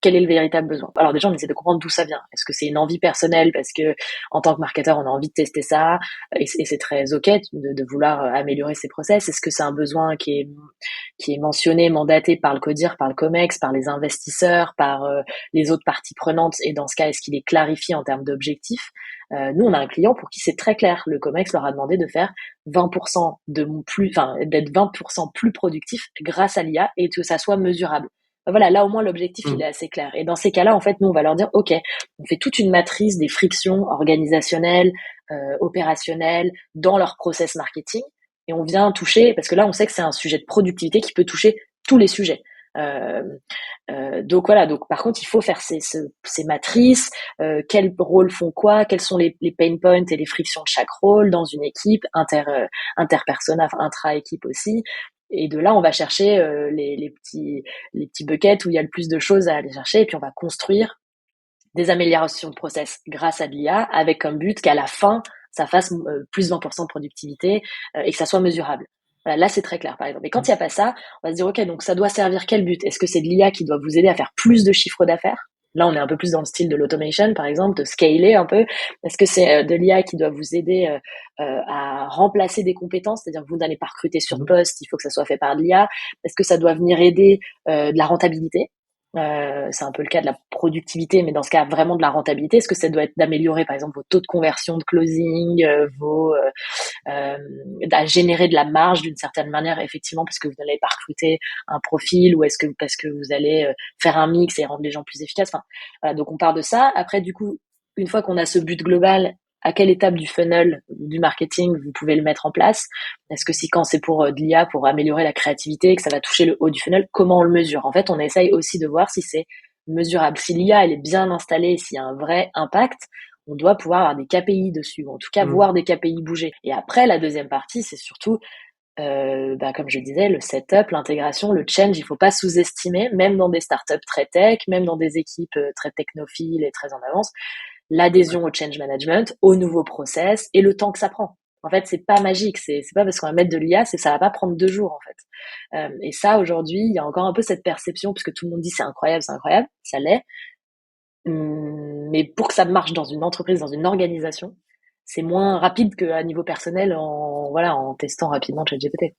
quel est le véritable besoin. Alors déjà, on essaie de comprendre d'où ça vient. Est-ce que c'est une envie personnelle parce que en tant que marketeur, on a envie de tester ça et c'est très ok de vouloir améliorer ses process. Est-ce que c'est un besoin qui est mentionné, mandaté par le CODIR, par le COMEX, par les investisseurs, par les autres parties prenantes, et dans ce cas, est-ce qu'il est clarifié en termes d'objectifs? Nous, on a un client pour qui c'est très clair. Le COMEX leur a demandé de faire 20% d'être 20% plus productif grâce à l'IA et que ça soit mesurable. Voilà, là au moins l'objectif il est assez clair. Et dans ces cas-là, en fait, nous on va leur dire, ok, on fait toute une matrice des frictions organisationnelles, opérationnelles dans leur process marketing, et on vient toucher, parce que là on sait que c'est un sujet de productivité qui peut toucher tous les sujets. Euh, donc voilà, donc par contre il faut faire ces matrices, quels rôles font quoi, quels sont les pain points et les frictions de chaque rôle dans une équipe, interpersona, intra-équipe aussi. Et de là, on va chercher les petits buckets où il y a le plus de choses à aller chercher, et puis on va construire des améliorations de process grâce à de l'IA, avec comme but qu'à la fin, ça fasse plus 20% de productivité et que ça soit mesurable. Voilà, là, c'est très clair, par exemple. Et quand il n'y a pas ça, on va se dire, OK, donc ça doit servir quel but? Est-ce que c'est de l'IA qui doit vous aider à faire plus de chiffre d'affaires? Là, on est un peu plus dans le style de l'automation, par exemple, de scaler un peu. Est-ce que c'est de l'IA qui doit vous aider à remplacer des compétences? C'est-à-dire que vous n'allez pas recruter sur poste, il faut que ça soit fait par de l'IA. Est-ce que ça doit venir aider de la rentabilité? C'est un peu le cas de la productivité, mais dans ce cas vraiment de la rentabilité. Est-ce que ça doit être d'améliorer par exemple vos taux de conversion de closing, à générer de la marge d'une certaine manière, effectivement, parce que vous n'allez pas recruter un profil, ou est-ce que parce que vous allez faire un mix et rendre les gens plus efficaces. Enfin, voilà, donc on part de ça. Après, du coup, une fois qu'on a ce but global, à quelle étape du funnel du marketing vous pouvez le mettre en place? Est-ce que si quand c'est pour de l'IA, pour améliorer la créativité, que ça va toucher le haut du funnel, comment on le mesure? En fait, on essaye aussi de voir si c'est mesurable. Si l'IA elle est bien installée, s'il y a un vrai impact, on doit pouvoir avoir des KPI dessus, ou en tout cas voir des KPI bouger. Et après, la deuxième partie, c'est surtout, comme je disais, le setup, l'intégration, le change. Il faut pas sous-estimer, même dans des startups très tech, même dans des équipes très technophiles et très en avance, l'adhésion au change management, au nouveau process et le temps que ça prend. En fait, c'est pas magique. C'est pas parce qu'on va mettre de l'IA, ça va pas prendre 2 jours, en fait. Et ça, aujourd'hui, il y a encore un peu cette perception, puisque tout le monde dit c'est incroyable, ça l'est. Mais pour que ça marche dans une entreprise, dans une organisation, c'est moins rapide qu'à niveau personnel en testant rapidement ChatGPT.